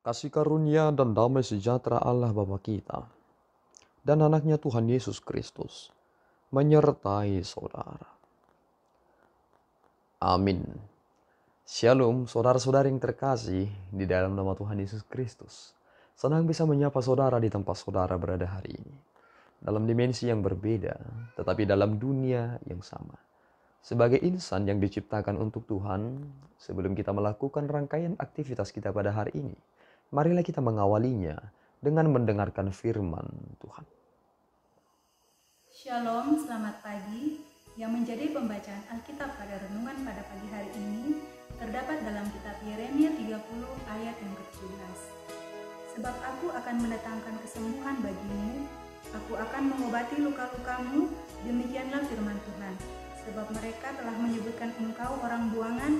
Kasih karunia dan damai sejahtera Allah Bapa kita dan anaknya Tuhan Yesus Kristus menyertai saudara. Amin. Shalom saudara-saudara yang terkasih di dalam nama Tuhan Yesus Kristus. Senang bisa menyapa saudara di tempat saudara berada hari ini. Dalam dimensi yang berbeda, tetapi dalam dunia yang sama. Sebagai insan yang diciptakan untuk Tuhan, sebelum kita melakukan rangkaian aktivitas kita pada hari ini, marilah kita mengawalinya dengan mendengarkan firman Tuhan. Shalom, selamat pagi. Yang menjadi pembacaan Alkitab pada renungan pada pagi hari ini terdapat dalam kitab Yeremia 30 ayat yang ke-17. Sebab aku akan mendatangkan kesembuhan bagimu, aku akan mengobati luka-lukamu, demikianlah firman Tuhan. Sebab mereka telah menyebutkan engkau orang buangan,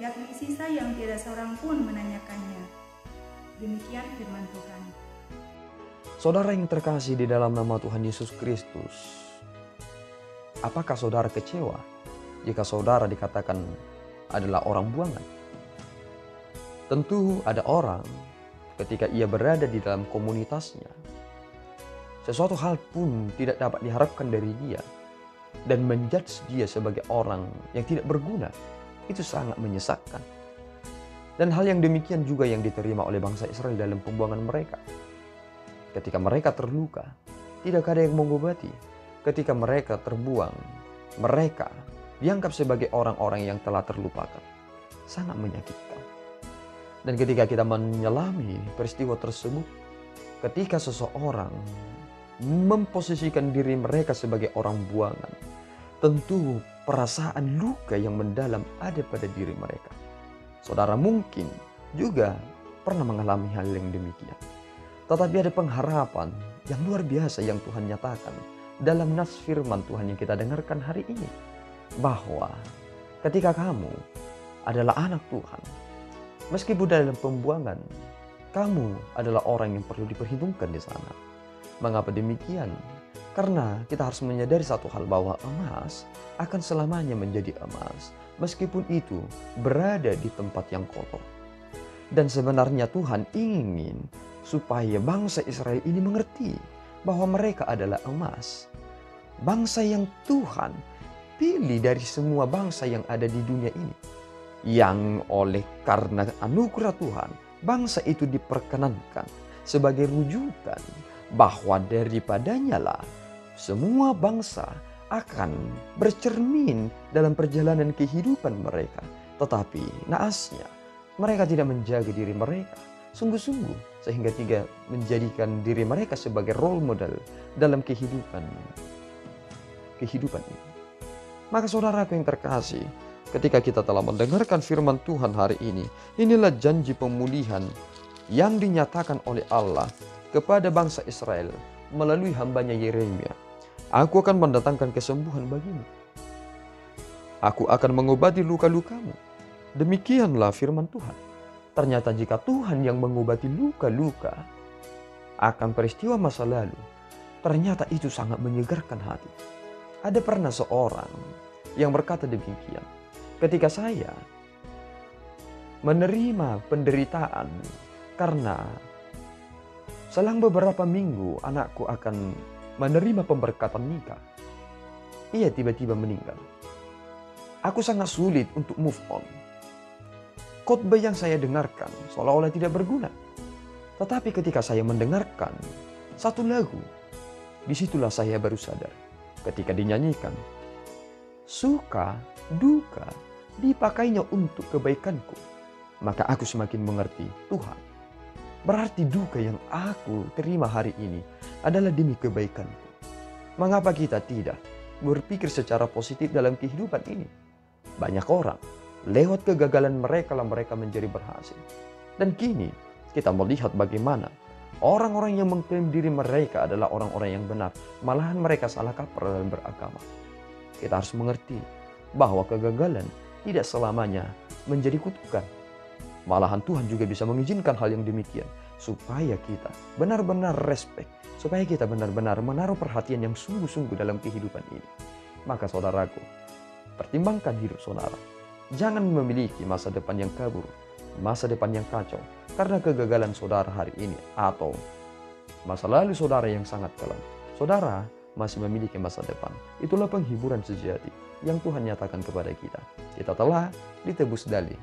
yakni sisa yang tiada seorang pun menanyakannya. Demikian firman Tuhan. Saudara yang terkasih di dalam nama Tuhan Yesus Kristus, apakah saudara kecewa jika saudara dikatakan adalah orang buangan? Tentu ada orang ketika ia berada di dalam komunitasnya, sesuatu hal pun tidak dapat diharapkan dari dia dan menjudge dia sebagai orang yang tidak berguna. Itu sangat menyesakkan. Dan hal yang demikian juga yang diterima oleh bangsa Israel dalam pembuangan mereka. Ketika mereka terluka, tidak ada yang mengobati. Ketika mereka terbuang, mereka dianggap sebagai orang-orang yang telah terlupakan. Sangat menyakitkan. Dan ketika kita menyelami peristiwa tersebut, ketika seseorang memposisikan diri mereka sebagai orang buangan, tentu perasaan luka yang mendalam ada pada diri mereka. Saudara mungkin juga pernah mengalami hal yang demikian. Tetapi ada pengharapan yang luar biasa yang Tuhan nyatakan dalam nas firman Tuhan yang kita dengarkan hari ini. Bahwa ketika kamu adalah anak Tuhan, meskipun dalam pembuangan, kamu adalah orang yang perlu diperhitungkan di sana. Mengapa demikian? Karena kita harus menyadari satu hal, bahwa emas akan selamanya menjadi emas, meskipun itu berada di tempat yang kotor. Dan sebenarnya Tuhan ingin supaya bangsa Israel ini mengerti bahwa mereka adalah emas. Bangsa yang Tuhan pilih dari semua bangsa yang ada di dunia ini. Yang oleh karena anugerah Tuhan, bangsa itu diperkenankan sebagai rujukan bahwa daripadanya lah semua bangsa akan bercermin dalam perjalanan kehidupan mereka. Tetapi naasnya, mereka tidak menjaga diri mereka sungguh-sungguh, sehingga tidak menjadikan diri mereka sebagai role model dalam kehidupan ini. Maka saudaraku yang terkasih, ketika kita telah mendengarkan firman Tuhan hari ini, inilah janji pemulihan yang dinyatakan oleh Allah kepada bangsa Israel melalui hambanya Yeremia. Aku akan mendatangkan kesembuhan bagimu. Aku akan mengobati luka-lukamu. Demikianlah firman Tuhan. Ternyata jika Tuhan yang mengobati luka-luka akan peristiwa masa lalu, ternyata itu sangat menyegarkan hati. Ada pernah seorang yang berkata demikian, ketika saya menerima penderitaan karena selang beberapa minggu anakku akan menerima pemberkatan nikah, ia tiba-tiba meninggal. Aku sangat sulit untuk move on. Khotbah yang saya dengarkan seolah-olah tidak berguna. Tetapi ketika saya mendengarkan satu lagu, disitulah saya baru sadar. Ketika dinyanyikan, suka, duka, dipakainya untuk kebaikanku. Maka aku semakin mengerti Tuhan. Berarti duka yang aku terima hari ini adalah demi kebaikanku. Mengapa kita tidak berpikir secara positif dalam kehidupan ini? Banyak orang, lewat kegagalan mereka lah mereka menjadi berhasil. Dan kini kita melihat bagaimana orang-orang yang mengklaim diri mereka adalah orang-orang yang benar, malahan mereka salah kaprah dalam beragama. Kita harus mengerti bahwa kegagalan tidak selamanya menjadi kutukan. Malahan Tuhan juga bisa mengizinkan hal yang demikian supaya kita benar-benar respect, supaya kita benar-benar menaruh perhatian yang sungguh-sungguh dalam kehidupan ini. Maka saudaraku, pertimbangkan hidup saudara. Jangan memiliki masa depan yang kabur, masa depan yang kacau. karena kegagalan saudara hari ini atau masa lalu saudara yang sangat kelam. Saudara masih memiliki masa depan. Itulah penghiburan sejati yang Tuhan nyatakan kepada kita. Kita telah ditebus dari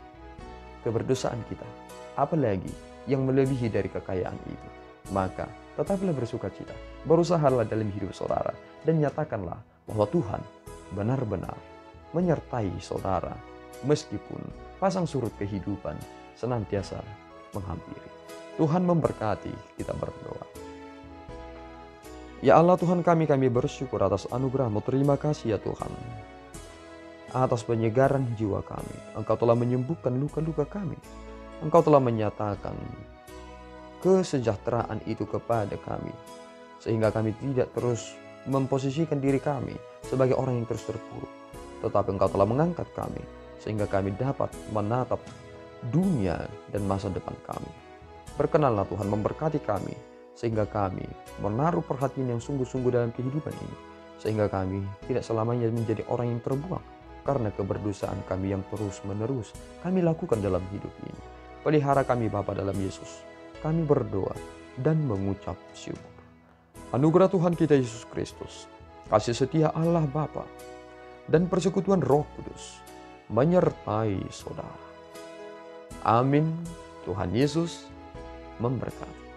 keberdosaan kita, apalagi yang melebihi dari kekayaan itu. Maka tetaplah bersukacita, berusahalah dalam hidup saudara, dan nyatakanlah bahwa Tuhan benar-benar menyertai saudara meskipun pasang surut kehidupan senantiasa menghampiri. Tuhan memberkati, kita berdoa. Ya Allah Tuhan kami bersyukur atas anugerah-Mu. Terima kasih ya Tuhan atas penyegaran jiwa kami. Engkau telah menyembuhkan luka-luka kami. Engkau telah menyatakan kesejahteraan itu kepada kami, sehingga kami tidak terus memposisikan diri kami sebagai orang yang terus terpuruk, tetapi Engkau telah mengangkat kami sehingga kami dapat menatap dunia dan masa depan kami. Berkenanlah Tuhan memberkati kami sehingga kami menaruh perhatian yang sungguh-sungguh dalam kehidupan ini, sehingga kami tidak selamanya menjadi orang yang terbuang karena keberdosaan kami yang terus-menerus kami lakukan dalam hidup ini. Pelihara kami Bapa dalam Yesus. Kami berdoa dan mengucap syukur. Anugerah Tuhan kita Yesus Kristus, kasih setia Allah Bapa, dan persekutuan Roh Kudus menyertai saudara. Amin. Tuhan Yesus memberkati.